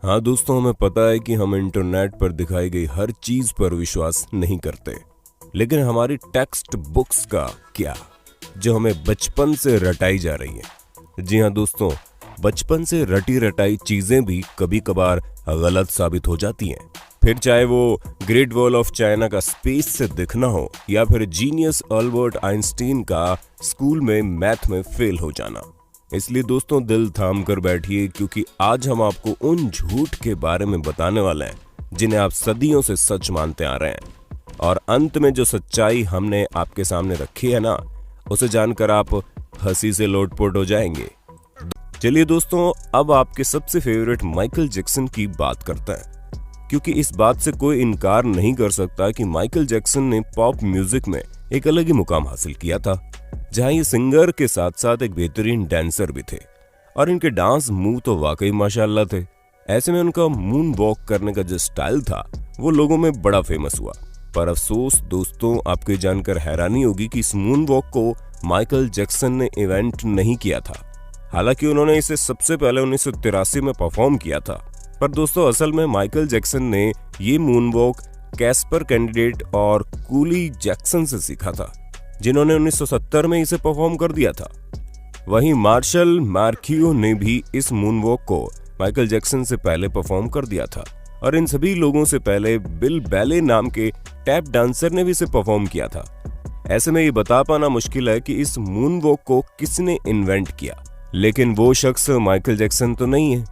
हाँ दोस्तों, हमें पता है कि हम इंटरनेट पर दिखाई गई हर चीज पर विश्वास नहीं करते, लेकिन हमारी टेक्स्ट बुक्स का क्या, जो हमें बचपन से रटाई जा रही है। जी हाँ दोस्तों, बचपन से रटी रटाई चीजें भी कभी कभार गलत साबित हो जाती हैं। फिर चाहे वो ग्रेट वॉल ऑफ चाइना का स्पेस से दिखना हो या फिर जीनियस अल्बर्ट आइंस्टीन का स्कूल में मैथ में फेल हो जाना। इसलिए दोस्तों दिल थाम कर बैठिए, क्योंकि आज हम आपको उन झूठ के बारे में बताने वाले हैं जिन्हें आप सदियों से सच मानते आ रहे हैं। और अंत में जो सच्चाई हमने आपके सामने रखी है ना, उसे जानकर आप हंसी से लोटपोट हो जाएंगे। चलिए दोस्तों, अब आपके सबसे फेवरेट माइकल जैक्सन की बात करते हैं, क्योंकि इस बात से कोई इनकार नहीं कर सकता कि माइकल जैक्सन ने पॉप म्यूजिक में एक अलग ही मुकाम हासिल किया था, जहां ये सिंगर के साथ साथ एक बेहतरीन डांसर भी थे और इनके डांस मूव तो वाकई माशाल्लाह थे। ऐसे में उनका मून वॉक करने का जो स्टाइल था वो लोगों में बड़ा फेमस हुआ। पर अफसोस दोस्तों, आपको जानकर हैरानी होगी कि इस मून वॉक को माइकल जैक्सन ने इवेंट नहीं किया था। हालांकि उन्होंने इसे सबसे पहले 1983 में परफॉर्म किया था, पर दोस्तों असल में माइकल जैक्सन ने ये मून वॉक कैस्पर कैंडिडेट और कूली जैक्सन से सीखा था, जिन्होंने 1970 में इसे परफॉर्म कर दिया था। वहीं मार्शल मार्कियो ने भी इस मूनवॉक को माइकल जैक्सन से पहले परफॉर्म कर दिया था, और इन सभी लोगों से पहले बिल बैले नाम के टैप डांसर ने भी इसे परफॉर्म किया था। ऐसे में ये बता पाना मुश्किल है कि इस मूनवॉक को किसने इन्वेंट किया, लेकिन वो शख्स माइकल जैक्सन तो नहीं है।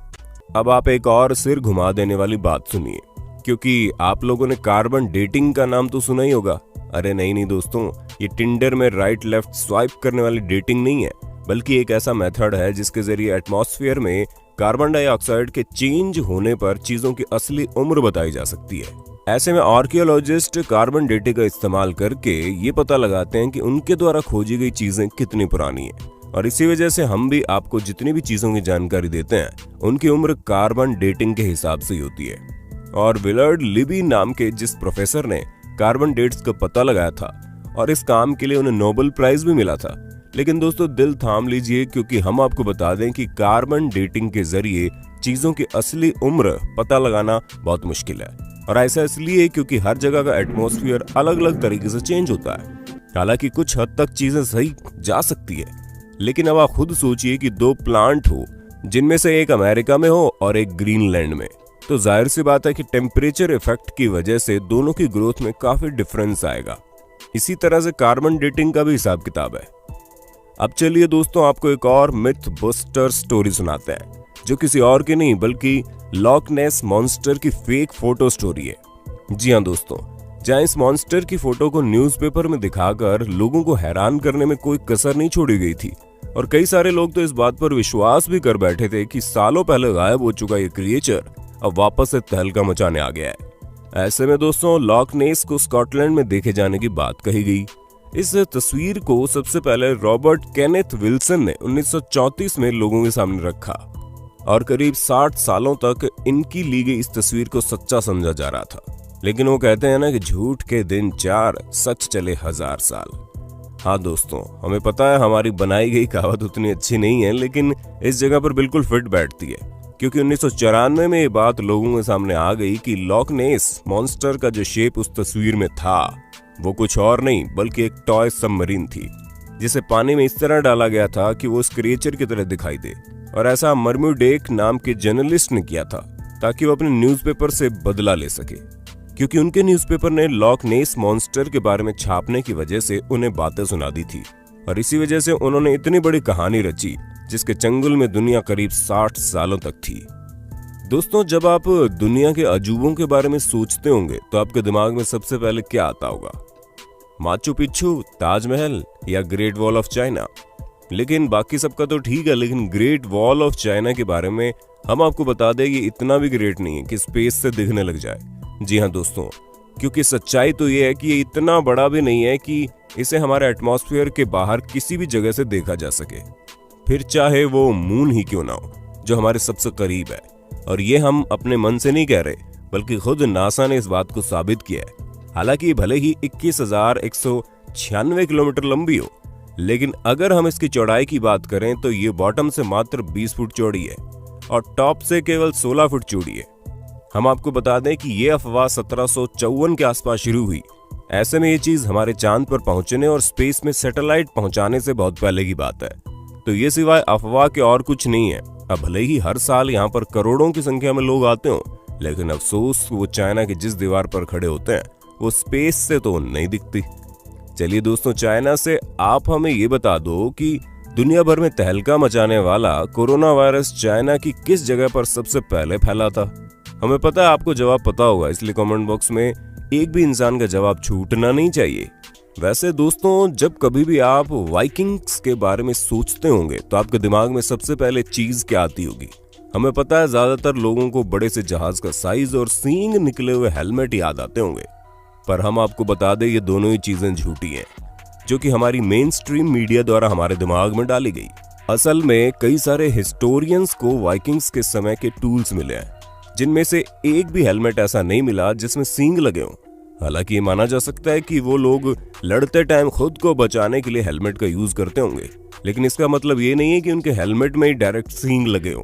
अब आप एक और सिर घुमा देने वाली बात सुनिए, क्योंकि आप लोगों ने कार्बन डेटिंग का नाम तो सुना ही होगा। अरे नहीं दोस्तों, ये टिंडर में राइट लेफ्ट स्वाइप करने वाली डेटिंग नहीं है, बल्कि एक ऐसा मेथड है जिसके जरिए एटमॉस्फेयर में कार्बन डाइऑक्साइड के चेंज होने पर चीजों की असली उम्र बताई जा सकती है। ऐसे में आर्कियोलॉजिस्ट कार्बन डेटिंग का इस्तेमाल करके ये पता लगाते हैं कि उनके द्वारा खोजी गई चीजें कितनी पुरानी है, और इसी वजह से हम भी आपको जितनी भी चीजों की जानकारी देते हैं उनकी उम्र कार्बन डेटिंग के हिसाब से ही होती है। और विलर्ड लिबी नाम के जिस प्रोफेसर ने कार्बन डेट्स का पता लगाया था, और इस काम के लिए उन्हें नोबेल प्राइज भी मिला था। लेकिन दोस्तों दिल थाम लीजिए, क्योंकि हम आपको बता दें कि कार्बन डेटिंग के जरिए चीजों की असली उम्र पता लगाना बहुत मुश्किल है। और ऐसा इसलिए क्योंकि हर जगह का एटमॉस्फेयर अलग अलग तरीके से चेंज होता है। हालांकि कुछ हद तक चीजें सही जा सकती है, लेकिन अब आप खुद सोचिए कि दो प्लांट हो जिनमें से एक अमेरिका में हो और एक ग्रीनलैंड में, तो जाहिर सी बात है कि टेम्परेचर इफेक्ट की वजह से दोनों की ग्रोथ में काफी डिफरेंस आएगा। इसी तरह से कार्बन डेटिंग का भी हिसाब किताब है। अब चलिए दोस्तों, आपको एक और मिथ बस्टर स्टोरी सुनाते हैं, जो किसी और की नहीं बल्कि लॉक नेस मॉन्स्टर की फेक फोटो स्टोरी है। जी हाँ दोस्तों, जहां इस मॉन्स्टर की फोटो को न्यूज़पेपर में दिखाकर लोगों को हैरान करने में कोई कसर नहीं छोड़ी गई थी, और कई सारे लोग तो इस बात पर विश्वास भी कर बैठे थे कि सालों पहले गायब हो चुका ये क्रिएचर अब वापस से तहलका मचाने आ गया है। ऐसे में दोस्तों लॉक नेस को स्कॉटलैंड में देखे जाने की बात कही गई। इस तस्वीर को सबसे पहले रॉबर्ट केनेथ विल्सन ने 1934 में लोगों के सामने रखा, और करीब 60 सालों तक इनकी ली गई इस तस्वीर को सच्चा समझा जा रहा था। लेकिन वो कहते हैं ना कि झूठ के दिन 4, सच चले 1000 साल। हाँ दोस्तों, हमें पता है हमारी बनाई गई कहावत उतनी अच्छी नहीं है, लेकिन इस जगह पर बिल्कुल फिट बैठती है, क्योंकि 1994 में ये बात लोगों के सामने आ गई कि लॉक नेस मॉन्स्टर का जो शेप उस तस्वीर में था वो कुछ और नहीं बल्कि एक टॉय सबमरीन थी, जिसे पानी में इस तरह डाला गया था कि वो उस क्रिएचर की तरह दिखाई दे। और ऐसा मर्म्यूडेक नाम के जर्नलिस्ट ने किया था ताकि वो अपने न्यूज़पेपर से बदला ले सके, क्योंकि उनके न्यूज़पेपर ने लॉक नेस मॉन्स्टर के बारे में छापने की वजह से उन्हें बातें सुना दी थी, और इसी वजह से उन्होंने इतनी बड़ी कहानी रची जिसके चंगुल में दुनिया करीब 60 सालों तक थी। दोस्तों, जब आप दुनिया के अजूबों के बारे में सोचते होंगे तो आपके दिमाग में सबसे पहले क्या आता होगा? माचू पिच्चू, ताजमहल या ग्रेट वॉल ऑफ चाइना? लेकिन बाकी सबका तो ठीक है, लेकिन ग्रेट वॉल ऑफ चाइना के बारे में हम आपको बता दें कि इतना भी ग्रेट नहीं है कि स्पेस से दिखने लग जाए। जी हाँ दोस्तों, क्योंकि सच्चाई तो ये है कि ये इतना बड़ा भी नहीं है कि इसे हमारे एटमॉस्फेयर के बाहर किसी भी जगह से देखा जा सके, फिर चाहे वो मून ही क्यों ना हो, जो हमारे सबसे करीब है। और ये हम अपने मन से नहीं कह रहे, बल्कि खुद नासा ने इस बात को साबित किया है। हालांकि भले ही 21,196 किलोमीटर लंबी हो, लेकिन अगर हम इसकी चौड़ाई की बात करें तो ये बॉटम से मात्र 20 फुट चौड़ी है, और टॉप से केवल 16 फुट चौड़ी है। हम आपको बता दें कि ये अफवाह 1754 के आसपास शुरू हुई। ऐसे में ये चीज हमारे चांद पर पहुंचने और स्पेस में सैटेलाइट पहुंचाने से बहुत पहले की बात है। तो ये सिवाय अफवाह के और कुछ नहीं है। अब भले ही हर साल यहाँ पर करोड़ों की संख्या में लोग आते हो, लेकिन अफसोस वो चाइना की जिस दीवार पर खड़े होते हैं वो स्पेस से तो नहीं दिखती। चलिए दोस्तों, चाइना से आप हमें ये बता दो कि दुनिया भर में तहलका मचाने वाला कोरोना वायरस चाइना की किस जगह पर सबसे पहले फैला था। हमें पता है आपको जवाब पता होगा, इसलिए कमेंट बॉक्स में एक भी इंसान का जवाब छूटना नहीं चाहिए। वैसे दोस्तों, जब कभी भी आप वाइकिंग्स के बारे में सोचते होंगे तो आपके दिमाग में सबसे पहले चीज क्या आती होगी? हमें पता है ज्यादातर लोगों को बड़े से जहाज का साइज और सींग निकले हुए हेलमेट याद आते होंगे, पर हम आपको बता दें ये दोनों ही चीजें झूठी हैं, जो कि हमारी मेन स्ट्रीम मीडिया द्वारा हमारे दिमाग में डाली गई। असल में कई सारे हिस्टोरियंस को वाइकिंग्स के समय के टूल्स मिले हैं, जिनमें से एक भी हेलमेट ऐसा नहीं मिला जिसमें सींग लगे हों। हालांकि ये माना जा सकता है कि वो लोग लड़ते टाइम खुद को बचाने के लिए हेलमेट का यूज करते होंगे, लेकिन इसका मतलब ये नहीं है कि उनके हेलमेट में ही डायरेक्ट सींग लगे हों।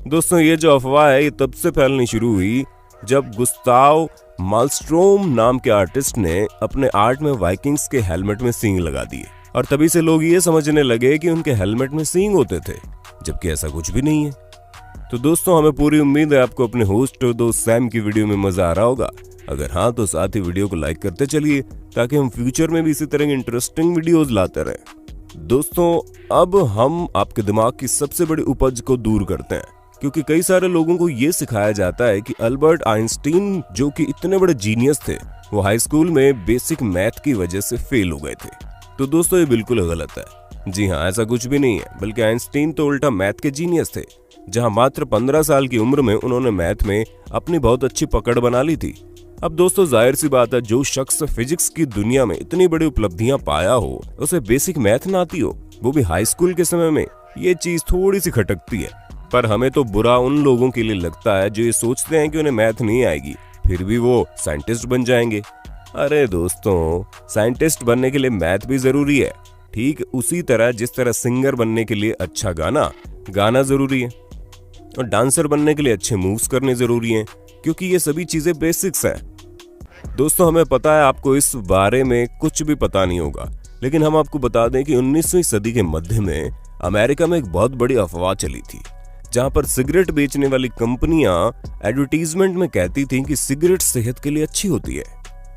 दोस्तों, ये जो अफवाह है ये तब से फैलनी शुरू हुई जब गुस्ताव मालस्ट्रोम नाम के आर्टिस्ट ने अपने आर्ट में वाइकिंग्स के हेलमेट में सींग लगा दिए, और तभी से लोग ये समझने लगे कि उनके हेलमेट में सींग होते थे, जबकि ऐसा कुछ भी नहीं है। तो दोस्तों, हमें पूरी उम्मीद है आपको अपने होस्ट और दोस्त सैम की वीडियो में मजा आ रहा होगा। अगर हाँ तो साथ ही वीडियो को लाइक करते चलिए, ताकि हम फ्यूचर में भी इसी तरह की इंटरेस्टिंग वीडियोस लाते रहें। दोस्तों, अब हम आपके दिमाग की सबसे बड़ी उपज को दूर करते हैं, क्योंकि कई सारे लोगों को ये सिखाया जाता है कि अल्बर्ट आइंस्टीन, जो कि इतने बड़े जीनियस थे, वो हाई स्कूल में बेसिक मैथ की वजह से फेल हो गए थे। तो दोस्तों, ये बिल्कुल गलत है। जी हाँ, ऐसा कुछ भी नहीं है, बल्कि आइंस्टीन तो उल्टा मैथ के जीनियस थे। जहां मात्र 15 साल की उम्र में उन्होंने मैथ में अपनी बहुत अच्छी पकड़ बना ली थी। अब दोस्तों, जाहिर सी बात है, जो शख्स फिजिक्स की दुनिया में इतनी बड़ी उपलब्धियां पाया हो, उसे बेसिक मैथ ना आती हो, वो भी हाई स्कूल के समय में, ये चीज थोड़ी सी खटकती है। पर हमें तो बुरा उन लोगों के लिए लगता है जो ये सोचते हैं कि उन्हें मैथ नहीं आएगी, फिर भी वो साइंटिस्ट बन जाएंगे। अरे दोस्तों, साइंटिस्ट बनने के लिए मैथ भी जरूरी है, ठीक उसी तरह जिस तरह सिंगर बनने के लिए अच्छा गाना जरूरी है, और डांसर बनने के लिए अच्छे मूव्स करने जरूरी हैं, क्योंकि ये सभी चीजें बेसिक्स हैं। दोस्तों, हमें पता है आपको इस बारे में कुछ भी पता नहीं होगा, लेकिन हम आपको बता दें कि 19वीं सदी के मध्य में अमेरिका में एक बहुत बड़ी अफवाह चली थी, जहां पर सिगरेट बेचने वाली कंपनियां एडवर्टीजमेंट में कहती थीं कि सिगरेट सेहत के लिए अच्छी होती है।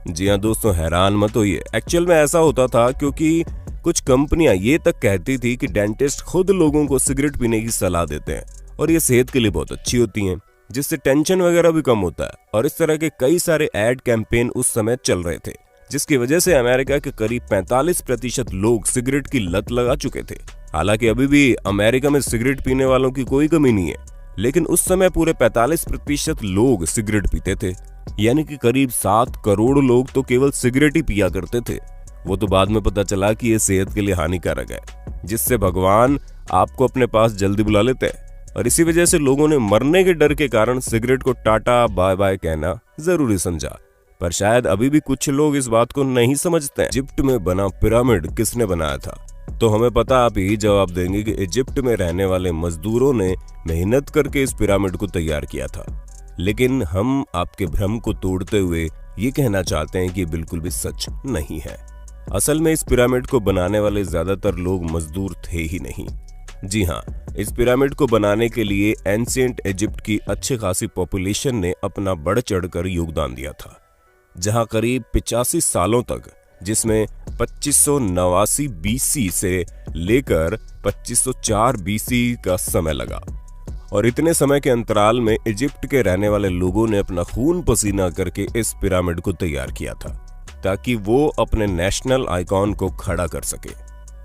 जी हाँ दोस्तों, हैरान मत होइए, एक्चुअल में ऐसा होता था क्योंकि कुछ कंपनियां ये तक कहती थी कि डेंटिस्ट खुद लोगों को सिगरेट पीने की सलाह देते हैं और ये सेहत के लिए बहुत अच्छी होती हैं, जिससे टेंशन वगैरह भी कम होता है। और इस तरह के कई सारे एड कैंपेन उस समय चल रहे थे, जिसकी वजह से अमेरिका के करीब 45% लोग सिगरेट की लत लगा चुके थे। हालांकि अभी भी अमेरिका में सिगरेट पीने वालों की कोई कमी नहीं है, लेकिन उस समय पूरे 45% लोग सिगरेट पीते थे, यानी कि करीब 7 करोड़ लोग तो केवल सिगरेट ही पिया करते थे। वो तो बाद में पता चला कि ये सेहत के लिए हानिकारक है, जिससे भगवान आपको अपने पास जल्दी बुला लेते हैं, और इसी वजह से लोगों ने मरने के डर के कारण सिगरेट को टाटा बाय बाय कहना जरूरी समझा। पर शायद अभी भी कुछ लोग इस बात को नहीं समझते हैं। इजिप्ट में बना पिरामिड किसने बनाया था? तो हमें पता, आप यही जवाब देंगे कि इजिप्ट में रहने वाले मजदूरों ने मेहनत करके इस पिरामिड को तैयार किया था। लेकिन हम आपके भ्रम को तोड़ते हुए ये कहना चाहते हैं कि बिल्कुल भी सच नहीं है। असल में इस पिरामिड को बनाने वाले ज्यादातर लोग मजदूर थे ही नहीं। जी हाँ, इस पिरामिड को बनाने के लिए एंशिएंट इजिप्ट की अच्छी खासी पॉपुलेशन ने अपना बढ़ चढ़कर योगदान दिया था, जहां करीब 85 सालों तक, जिसमें 2589 बीसी से लेकर 2504 बीसी का समय लगा। और इतने समय के अंतराल में इजिप्ट के रहने वाले लोगों ने अपना खून पसीना करके इस पिरामिड को तैयार किया था, ताकि वो अपने नेशनल आइकॉन को खड़ा कर सके।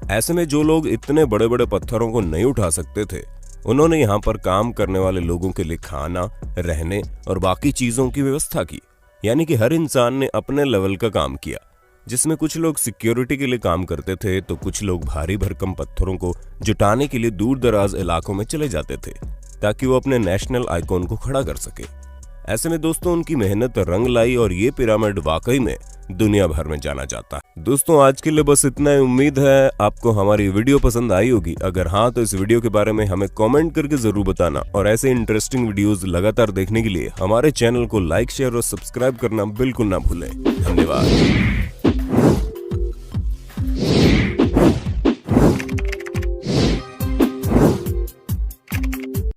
ऐसे में जो लोग इतने बड़े बड़े पत्थरों को नहीं उठा सकते थे, उन्होंने यहाँ पर काम करने वाले लोगों के लिए खाना, रहने और बाकी चीजों की व्यवस्था की। यानी कि हर इंसान ने अपने लेवल का काम किया, जिसमें कुछ लोग सिक्योरिटी के लिए काम करते थे, तो कुछ लोग भारी भरकम पत्थरों को जुटाने के लिए दूर दराज इलाकों में चले जाते थे, ताकि वो अपने नेशनल आइकॉन को खड़ा कर सके। ऐसे में दोस्तों, उनकी मेहनत रंग लाई और ये पिरामिड वाकई में दुनिया भर में जाना जाता है। दोस्तों आज के लिए बस इतना ही। उम्मीद है आपको हमारी वीडियो पसंद आई होगी। अगर हाँ तो इस वीडियो के बारे में हमें कमेंट करके जरूर बताना और ऐसे इंटरेस्टिंग वीडियोस लगातार देखने के लिए हमारे चैनल को लाइक, शेयर और सब्सक्राइब करना बिल्कुल ना भूलें। धन्यवाद।